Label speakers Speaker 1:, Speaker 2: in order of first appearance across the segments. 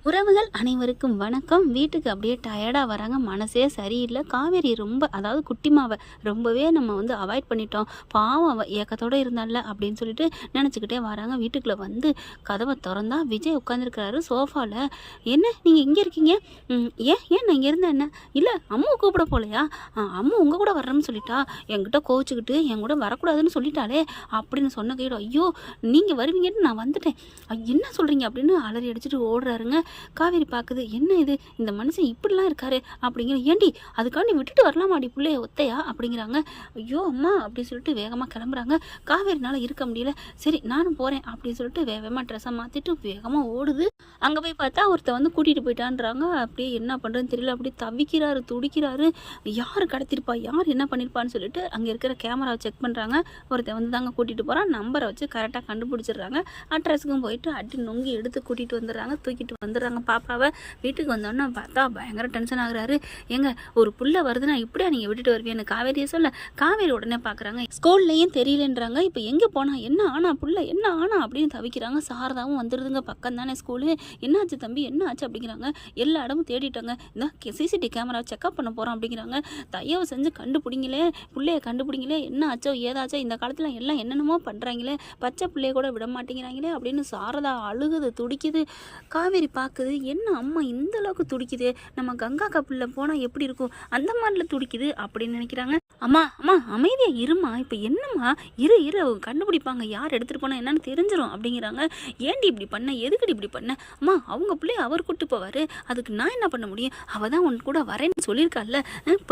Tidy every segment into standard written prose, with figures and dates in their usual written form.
Speaker 1: உறவுகள் அனைவருக்கும் வணக்கம். வீட்டுக்கு அப்படியே டயர்டாக வராங்க, மனசே சரியில்லை. காவேரி ரொம்ப, அதாவது குட்டிமாவை ரொம்பவே நம்ம அவாய்ட் பண்ணிட்டோம், பாவம் அவ ஏக்கத்தோடு இருந்தால அப்படின்னு சொல்லிட்டு நினச்சிக்கிட்டே வராங்க. வீட்டுக்குள்ளே வந்து கதவை திறந்தா விஜய் உட்காந்துருக்கிறாரு சோஃபாவில். என்ன நீங்கள் இங்கே இருக்கீங்க? ஏன் ஏன் நான் இங்கே இருந்தேன் என்ன? இல்லை அம்மா கூப்பிட போகலையா? அம்மா உங்கள் கூட வர்றேன்னு சொல்லிட்டா, என்கிட்ட கோவிச்சுக்கிட்டு என் கூட வரக்கூடாதுன்னு சொல்லிட்டாலே அப்படின்னு சொன்ன கையிட, ஐயோ நீங்கள் வருவீங்கன்னு நான் வந்துட்டேன், என்ன சொல்கிறீங்க அப்படின்னு அலறி அடிச்சுட்டு ஓடுறாருங்க. காவேரி பார்க்குது, என்ன இது, இந்த மனுஷன் இப்படிலாம் இருக்காரு அப்படிங்கிற. ஏண்டி அதுக்காண்டி விட்டுட்டு வரலாமாடி பிள்ளைய ஒத்தையா அப்படிங்கிறாங்க. ஐயோ அம்மா அப்படின்னு சொல்லிட்டு வேகமாக கிளம்புறாங்க. காவேரினால இருக்க முடியல, சரி நானும் போகிறேன் அப்படின்னு சொல்லிட்டு வேகமாக ட்ரெஸ்ஸை மாற்றிட்டு வேகமாக ஓடுது. அங்கே போய் பார்த்தா ஒருத்த கூட்டிகிட்டு போயிட்டான்றாங்க. அப்படியே என்ன பண்ணுறதுன்னு தெரியல, அப்படியே தவிக்கிறாரு, துடிக்கிறாரு. யார் கடத்திருப்பா, யார் என்ன பண்ணியிருப்பான்னு சொல்லிட்டு அங்கே இருக்கிற கேமராவை செக் பண்ணுறாங்க. ஒருத்தன் தாங்க கூட்டிகிட்டு போகிறான், நம்பரை வச்சு கரெக்டாக கண்டுபிடிச்சிடுறாங்க. அட்ரஸுக்கும் போயிட்டு அடி நொங்கி எடுத்து கூட்டிகிட்டு வந்துடுறாங்க, தூக்கிட்டு வந்துடுறாங்க பாப்பாவை. வீட்டுக்கு வந்தோன்னா பார்த்தா பயங்கர டென்ஷன் ஆகுறாரு. ஏங்க ஒரு புள்ள வருதுன்னா இப்படியா நீங்கள் விட்டுட்டு வருவீன்னு காவேரியை சொல்ல, காவேரி உடனே பார்க்குறாங்க. ஸ்கூல்லையும் தெரியலன்றாங்க. இப்போ எங்கே போனா, என்ன ஆனா புள்ள, என்ன ஆனா அப்படின்னு தவிக்கிறாங்க. சாரதாவும் வந்துடுதுங்க, பக்கம் தானே ஸ்கூலு. என்னாச்சு தம்பி, என்ன ஆச்சு அப்படிங்கிறாங்க. எல்லா இடமும் தேடிட்டாங்க, இந்த சிசிடிவி கேமரா செக்அப் பண்ண போகிறோம் அப்படிங்கிறாங்க. தயவு செஞ்சு கண்டுபிடிங்களே, பிள்ளைய கண்டுபிடிங்களே, என்ன ஆச்சோ ஏதாச்சோ, இந்த காலத்தில் எல்லாம் என்னென்னமோ பண்ணுறாங்களே, பச்சை பிள்ளைய கூட விட மாட்டேங்கிறாங்களே அப்படின்னு சாரதா அழுகுது, துடிக்குது. காவேரி பார்க்குது, என்ன அம்மா இந்த அளவுக்கு துடிக்குது, நம்ம கங்கா கப்பலில் போனால் எப்படி இருக்கும் அந்த மாதிரில துடிக்குது அப்படின்னு நினைக்கிறாங்க. அம்மா அம்மா அமைதியாக இருமா, இப்போ என்னம்மா, இரு கண்டுபிடிப்பாங்க, யார் எடுத்துகிட்டு போனால் என்னன்னு தெரிஞ்சிடும் அப்படிங்கிறாங்க. ஏண்டி இப்படி பண்ண, எதுக்கடி இப்படி பண்ண? அம்மா அவங்க பிள்ளைய அவர் கூட்டு போவார், அதுக்கு நான் என்ன பண்ண முடியும்? அவள் தான் உன் கூட வரேன்னு சொல்லியிருக்காள்ல,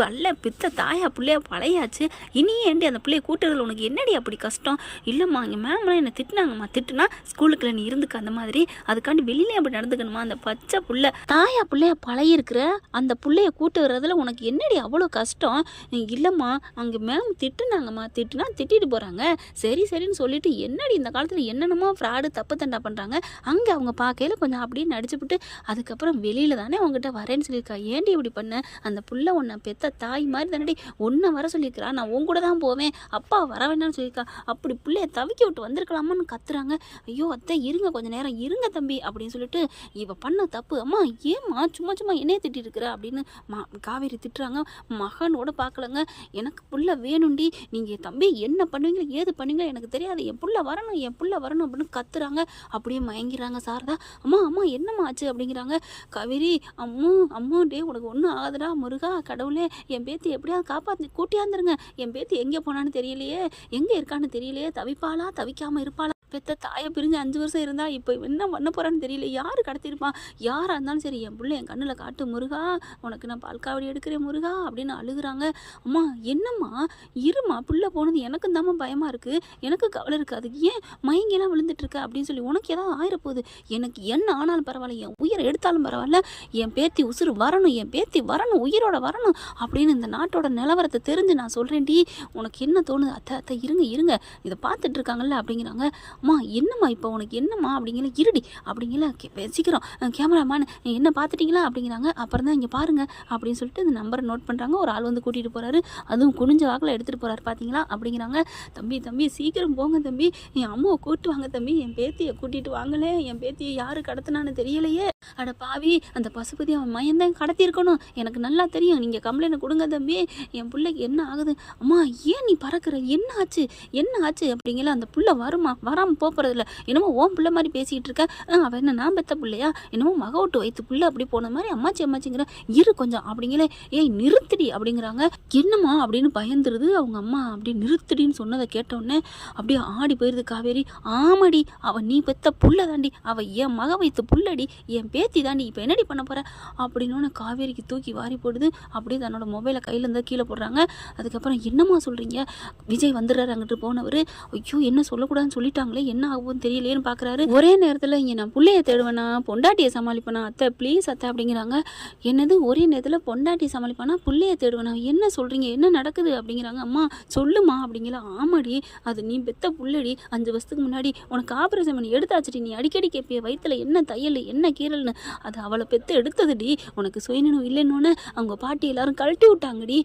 Speaker 1: பல்ல பித்த தாயா பிள்ளையா பழையாச்சு, இனியே ஏண்டி அந்த பிள்ளைய கூட்டுறதுல உனக்கு என்னடி அப்படி கஷ்டம்? இல்லைம்மா இங்கே மேம்லாம் என்னை திட்டினாங்கம்மா, திட்டுனா ஸ்கூலுக்குள்ள நீ இருந்துக்க அந்த மாதிரி, அதுக்காண்டி வெளியிலே அப்படி நடந்துக்கணுமா? அந்த பச்சை புள்ள தாயா பிள்ளைய பழையிருக்கிற அந்த பிள்ளைய கூட்டு வர்றதுல உனக்கு என்னடி அவ்வளோ கஷ்டம்? இல்லைம்மா அங்கே மேம் திட்டுனாங்கம்மா, திட்டுனா திட்டிட்டு போகிறாங்க, சரின்னு சொல்லிட்டு என்னடி இந்த காலத்தில் என்னென்னமோ ஃப்ராடு தப்பு தண்டா பண்ணுறாங்க. அங்கே அவங்க பார்க்கையில் கொஞ்சம் அப்படியே நடிச்சுவிட்டு அதுக்கப்புறம் வெளியில் தானே அவங்ககிட்ட வரேன்னு சொல்லியிருக்கா, ஏண்டி இப்படி பண்ண? அந்த புள்ள உன்னை பெத்த தாய் மாதிரி தானடி ஒன்றை வர சொல்லியிருக்கிறா, நான் உன் கூட தான் போவேன், அப்பா வர வேண்டாம்னு சொல்லியிருக்கா, அப்படி பிள்ளைய தவிக்க விட்டு வந்திருக்கலாமான்னு கத்துறாங்க. ஐயோ அத்தை இருங்க, கொஞ்சம் நேரம் இருங்க தம்பி அப்படின்னு சொல்லிட்டு, இவ பண்ண தப்பு, அம்மா ஏம்மா சும்மா என்னையே திட்டி இருக்கிற அப்படின்னு காவேரி திட்டுறாங்க. மகனோட பார்க்கலங்க, எனக்கு புள்ள வேணுண்டி, நீங்கள் தம்பி என்ன பண்ணுவீங்களோ ஏது பண்ணுவீங்களோ எனக்கு தெரியாது, என் புள்ள வரணும் அப்படின்னு கத்துறாங்க. அப்படியே மயங்கிறாங்க சாரதா. அம்மா என்னம்மா ஆச்சு அப்படிங்கிறாங்க. காவேரி அம்மு டே உனக்கு ஒன்றும் ஆகுதுடா, முருகா கடவுளே, என் பேத்தி எப்படியாவது காப்பாற்றி கூட்டியாந்துருங்க, என் பேத்தி எங்கே போனான்னு தெரியலையே, எங்கே இருக்கான்னு தெரியலையே, தவிப்பாளா தவிக்காமல் இருப்பாளா, பெத்த தாயை பிரிஞ்சு 5 வருஷம் இருந்தா இப்போ என்ன பண்ண போறான்னு தெரியல, யார் கடத்திருப்பான், யாராக இருந்தாலும் சரி என் பிள்ளை என் கண்ணில் காட்டு முருகா, உனக்கு நான் பால்காவடி எடுக்கிறேன் முருகா அப்படின்னு அழுகுறாங்க. அம்மா என்னம்மா இருமா, புள்ள போனது எனக்கும் தாம்மா பயமாக இருக்குது, எனக்கு கவலை இருக்காது, ஏன் மயங்கெல்லாம் விழுந்துட்டு இருக்க அப்படின்னு சொல்லி, உனக்கு ஏதாவது ஆயிரப்போகுது, எனக்கு என்ன ஆனாலும் பரவாயில்ல, என் உயிரை எடுத்தாலும் பரவாயில்ல, என் பேத்தி உசுறு வரணும், என் பேத்தி வரணும், உயிரோட வரணும் அப்படின்னு இந்த நாட்டோட நிலவரத்தை தெரிஞ்சு நான் சொல்கிறேன்டி, உனக்கு என்ன தோணுது? அத்தை இருங்க இதை பார்த்துட்டு இருக்காங்கல்ல அப்படிங்கிறாங்க. அம்மா என்னம்மா இப்போ உனக்கு என்னம்மா அப்படிங்கிற, இருடி அப்படிங்கிற, சீக்கிரம் கேமராமேன் என்ன பார்த்துட்டிங்களா அப்படிங்கிறாங்க. அப்புறம் தான் இங்கே பாருங்க அப்படின்னு சொல்லிட்டு இந்த நம்பரை நோட் பண்ணுறாங்க. ஒரு ஆள் கூட்டிகிட்டு போகிறாரு, அதுவும் குனிஞ்ச வாக்கில் எடுத்துகிட்டு போகிறாரு பார்த்தீங்களா அப்படிங்கிறாங்க. தம்பி சீக்கிரம் போங்க தம்பி, என் அம்மாவை கூப்பிட்டு வாங்க தம்பி, என் பேத்தியை கூட்டிகிட்டு வாங்களே, என் பேத்தியை யார் கடத்தினான்னு தெரியலையே, அட பாவி அந்த பசுபதி அவன் மயந்தான் கடத்தியிருக்கணும், எனக்கு நல்லா தெரியும், நீங்கள் கம்ப்ளைண்ட் கொடுங்க தம்பி, என் பிள்ளைக்கு என்ன ஆகுது? அம்மா ஏன் நீ பறக்கிற, என்ன ஆச்சு அப்படிங்கிற. அந்த புள்ள வராமல் போகிறதில்ல, என்னமோ ஓம் பிள்ளை மாதிரி பேசிக்கிட்டு இருக்க, அவன் என்ன நான் பெத்த பிள்ளையா, என்னமோ மக விட்டு வைத்து பிள்ளை அப்படி போன மாதிரி அம்மாச்சிங்கிற, இரு கொஞ்சம் அப்படிங்கிற, ஏய் நிறுத்திடி அப்படிங்கிறாங்க. என்னம்மா அப்படின்னு பயந்துருது அவங்க அம்மா. அப்படி நிறுத்திடின்னு சொன்னதை கேட்டோடனே அப்படியே ஆடி போயிருது காவேரி. ஆமாடி அவன் நீ பெத்த புள்ள தாண்டி, அவள் என் மக வைத்து புள்ளடி, என் பேத்தி தாண்டி, இப்போ என்னடி பண்ண போகிற அப்படின்னு காவேரிக்கு தூக்கி வாரி போடுது. அப்படியே தன்னோட மொபைலை கையில் இருந்தால் கீழே போடுறாங்க. அதுக்கப்புறம் என்னம்மா சொல்கிறீங்க, விஜய் வந்துடுறாரு அங்கிட்டு போனவர், ஐயோ என்ன சொல்லக்கூடாதுன்னு சொல்லிட்டாங்களே, என்ன ஆகும்னு தெரியலேன்னு பார்க்குறாரு. ஒரே நேரத்தில் இங்கே நான் பிள்ளைய தேடுவேனா பொண்டாட்டியை சமாளிப்பேனா, அத்தை ப்ளீஸ் அத்தை அப்படிங்கிறாங்க. என்னது ஒரே நேரத்தில் பொண்டாட்டியை சமாளிப்பானா பிள்ளைய தேடுவேனா, என்ன சொல்கிறீங்க, என்ன நடக்குது அப்படிங்கிறாங்க. அம்மா சொல்லுமா அப்படிங்கிற. ஆமாடி அது நீ பெத்த புள்ளடி, 5 வருஷத்துக்கு முன்னாடி உனக்கு ஆப்ரேஷன் பண்ணி எடுத்தாச்சுடி, நீ அடிக்கடி கேட்பிய வயிற்றுல என்ன தையல் என்ன கீரல்னு, அது அவளை பெற்று எடுத்ததுடி, உனக்கு சுயநினைவு இல்லைன்னு அவங்க பாட்டி எல்லாரும் கழட்டி விட்டாங்கடி.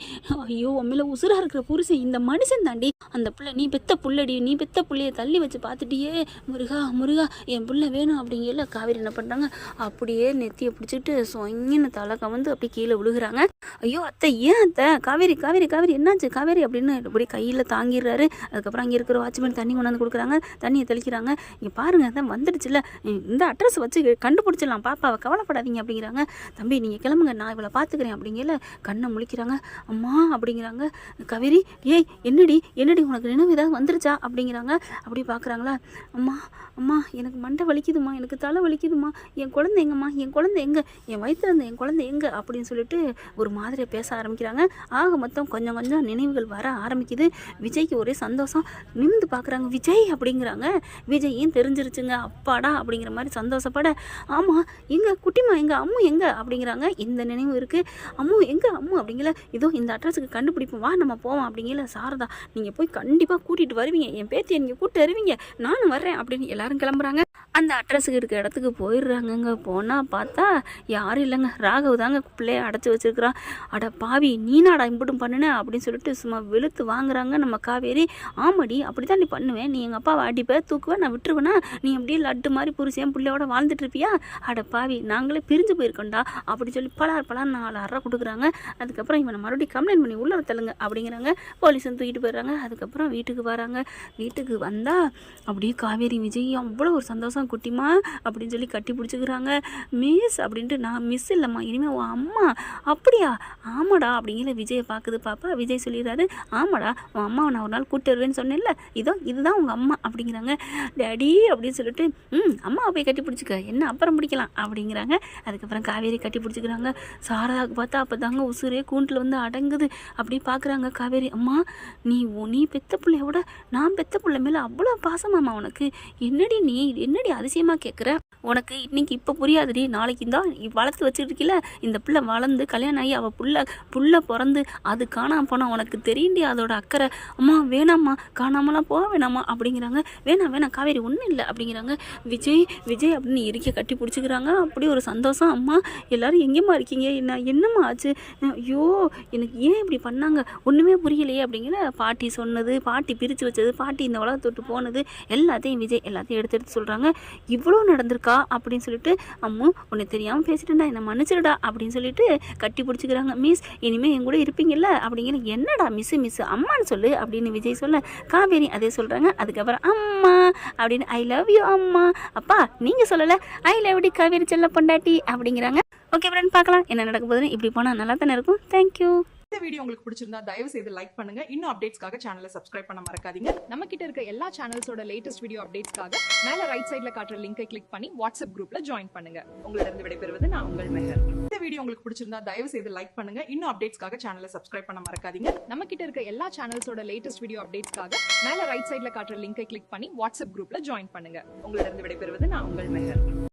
Speaker 1: ஐயோ உண்மையில உசுரா இருக்கிற புருஷன் இந்த மனுஷன் தாண்டி, அந்த பிள்ளை நீ பெத்த புள்ளடி, நீ பெத்த புள்ளைய தள்ளி வச்சு பார்த்துட்டு பார்த்துட்டியே முருகா முருகா என் புள்ள வேணும் அப்படிங்கல காவேரி என்ன பண்ணுறாங்க, அப்படியே நெத்தியை பிடிச்சிட்டு சொங்கின்னு தலை கவந்து அப்படி கீழே விழுகிறாங்க. ஐயோ அத்தை ஏன் அத்தை, காவேரி காவேரி காவேரி என்னாச்சு காவேரி அப்படின்னு அப்படியே கையில் தாங்கிடுறாரு. அதுக்கப்புறம் அங்கே இருக்கிற வாட்ச்மேன் தண்ணி கொண்டாந்து கொடுக்குறாங்க, தண்ணியை தெளிக்கிறாங்க. இங்கே பாருங்கள் அதான் வந்துடுச்சுல, இந்த அட்ரஸ் வச்சு கண்டுபிடிச்சிடலாம் பாப்பாவை, கவலைப்படாதீங்க அப்படிங்கிறாங்க. தம்பி நீங்கள் கிளம்புங்க, நான் இவளை பார்த்துக்கிறேன் அப்படிங்கல கண்ணை முழிக்கிறாங்க. அம்மா அப்படிங்கிறாங்க. காவேரி ஏய் என்னடி என்னடி உனக்கு நினைவு ஏதாவது வந்துருச்சா அப்படிங்கிறாங்க. அப்படி பார்க்குறாங்களா, அம்மா அம்மா எனக்கு மண்டை வலிக்குதுமா, எனக்கு தலை வலிக்குதுமா, என் குழந்தை எங்கம்மா, என் குழந்தை எங்கே, என் வயிற்றுல இருந்த என் குழந்தை எங்கே அப்படின்னு சொல்லிட்டு ஒரு மாதிரியை பேச ஆரம்பிக்கிறாங்க. ஆக மொத்தம் கொஞ்சம் கொஞ்சம் நினைவுகள் வர ஆரம்பிக்குது. விஜய்க்கு ஒரே சந்தோஷம். நிமிந்து பார்க்குறாங்க, விஜய் அப்படிங்கிறாங்க. விஜயும் தெரிஞ்சிருச்சுங்க, அப்பாடா அப்படிங்கிற மாதிரி சந்தோஷப்பட, ஆமாம் எங்கே குட்டிமா எங்கே, அம்மு எங்கே அப்படிங்கிறாங்க. இந்த நினைவு இருக்குது, அம்மு எங்கே அம்மு அப்படிங்கல, இதோ இந்த அட்ரஸுக்கு கண்டுபிடிப்போம் வா நம்ம போவோம் அப்படிங்கல. சாரதா நீங்கள் போய் கண்டிப்பாக கூட்டிகிட்டு வருவீங்க, என் பேத்தியை நீங்கள் கூப்பிட்டு வருவீங்க, நானும் வர்றேன் அப்படின்னு எல்லாரும் கிளம்புறாங்க. அந்த அட்ரஸுக்கு இருக்க இடத்துக்கு போயிடுறாங்கங்க. போனால் பார்த்தா யாரும் இல்லைங்க, ராகவ் தாங்க பிள்ளைய அடைச்சி வச்சுருக்கிறான். அட பாவி நீனாடா இம்புட்டும் பண்ணுனேன் அப்படின்னு சொல்லிட்டு சும்மா வெளுத்து வாங்குறாங்க நம்ம காவேரி. ஆமாடி அப்படி தான் நீ பண்ணுவேன், நீ எங்கள் அப்பாவை அடிப்ப தூக்குவேன், நான் விட்டுருவேனா, நீ அப்படியே லட்டு மாதிரி புருஷன் பிள்ளையோட வாழ்ந்துட்டு இருப்பியா, அட பாவி நாங்களே பிரிஞ்சு போயிருக்கோண்டா அப்படி சொல்லி பலார் 4 அறை கொடுக்குறாங்க. அதுக்கப்புறம் இவனை மறுபடியும் கம்ப்ளைண்ட் பண்ணி உள்ள தள்ளுங்க அப்படிங்கிறாங்க. போலீஸும் தூக்கிட்டு போயிடுறாங்க. அதுக்கப்புறம் வீட்டுக்கு வராங்க. வீட்டுக்கு வந்தால் அப்படியே காவேரி விஜய் அவ்வளோ ஒரு சந்தோஷம், குட்டிமா அப்படின்னு சொல்லி கட்டி பிடிச்சிக்கிறாங்க. மிஸ் அப்படின்ட்டு, நான் மிஸ் இல்லைம்மா இனிமேல் உன் அம்மா, அப்படியா ஆமாடா அப்படிங்கிற விஜயை பார்க்குது பாப்பா. விஜய் சொல்லிடுறாரு, ஆமாடா உன் அம்மாவை நான் ஒரு நாள் கூப்பிட்டு வருவேன்னு சொன்னேன்ல, இதுதான் உங்கள் அம்மா அப்படிங்கிறாங்க. டேடி அப்படின்னு சொல்லிட்டு அம்மாவை போய் கட்டி பிடிச்சிக்க, என்ன அப்புறம் பிடிக்கலாம் அப்படிங்கிறாங்க. அதுக்கப்புறம் காவேரி கட்டி பிடிச்சிக்கிறாங்க. சாரதாவுக்கு பார்த்தா அப்போ தாங்க உசுரே கூண்டில் வந்து அடங்குது. அப்படி பார்க்குறாங்க காவேரி, அம்மா நீ பெத்த பிள்ளையோட நான் பெத்த பிள்ளை மேலே அவ்வளோ பாசமாம்மா உனக்கு, என்னடி அதிசயமாக கேட்குற, உனக்கு இன்னைக்கு இப்போ புரியாதுடி, நாளைக்கு தான் வளர்த்து வச்சுருக்கீல, இந்த பிள்ளை வளர்ந்து கல்யாணம் ஆகி அவள் புள்ள பிறந்து அது காணாமல் போனால் உனக்கு தெரியுண்டி அதோட அக்கறை. அம்மா வேணாம்மா காணாமலாம் போக வேணாம்மா அப்படிங்கிறாங்க. வேணாம் காவேரி ஒன்றும் இல்லை அப்படிங்கிறாங்க. விஜய் அப்படின்னு இறுக்கி கட்டி பிடிச்சிக்கிறாங்க. அப்படி ஒரு சந்தோஷம். அம்மா எல்லாரும் எங்கேம்மா இருக்கீங்க, என்னம்மா ஆச்சு, ஐயோ எனக்கு ஏன் இப்படி பண்ணாங்க ஒன்றுமே புரியலையே அப்படிங்கிற. பாட்டி சொன்னது, பாட்டி பிரித்து வச்சது, பாட்டி இந்த உலகத்தை விட்டு போனது எல்லாத்தையும் விஜய் எல்லாத்தையும் எடுத்து சொல்கிறாங்க. இவ்வளோ நடந்திருக்கா அப்படின்னு சொல்லிட்டு, அம்மு உன்னை தெரியாமல் பேசிட்டுடா என்னை மன்னிச்சிருடா அப்படின்னு சொல்லிட்டு கட்டி பிடிச்சிக்கிறாங்க. மிஸ் இனிமேல் என் கூட இருப்பீங்கல்ல அப்படிங்கிற. என்னடா மிஸ் அம்மான்னு சொல்லு அப்படின்னு விஜய் சொல்ல, காவேரி அதே சொல்கிறாங்க. அதுக்கப்புறம் அம்மா அப்படின்னு, ஐ லவ் யூ அம்மா, அப்பா நீங்கள் சொல்லலை ஐ லவ் டி காவேரி செல்ல பொண்டாட்டி அப்படிங்கிறாங்க. ஓகே ஃப்ரெண்ட் பார்க்கலாம் என்ன நடக்க போகுதுன்னு. இப்படி போனால் நல்லா தானே இருக்கும். தேங்க்யூ.
Speaker 2: இந்த வீடியோ உங்களுக்கு பிடிச்சிருந்தா தயவு செய்து லைக் பண்ணுங்க. இன்னும் அப்டேட்ஸ்க்காக சேனலை சப்ஸ்கிரைப் பண்ண மறக்காதீங்க. நம்ம கிட்ட இருக்க எல்லா சேனல்ஸோட லேட்டஸ்ட் வீடியோ அப்டேட்ஸ்க்காக மேல ரைட் சைடுல காட்டுற லிங்கை கிளிக் பண்ணி வாட்ஸ்அப் குரூப்ல ஜாயின் பண்ணுங்க. உங்களிடம் விடைபெறுவது நான் உங்கள் மெஹர். இந்த வீடியோ உங்களுக்கு பிடிச்சிருந்தா தயவு செய்து லைக் பண்ணுங்க. இன்னும் அப்டேட்ஸ்க்காக சேனலை சப்ஸ்கிரைப் பண்ண மறக்காதீங்க. நம்ம கிட்ட இருக்க எல்லா சேனல்ஸோட லேட்டஸ்ட் வீடியோ அப்டேட்ஸ்க்காக மேல ரைட் சைடுல காட்டுற லிங்கை கிளிக் பண்ணி வாட்ஸ்அப் குரூப்ல ஜாயின் பண்ணுங்க. உங்களிடம் விடைபெறுவது நான் உங்கள் மெஹர்.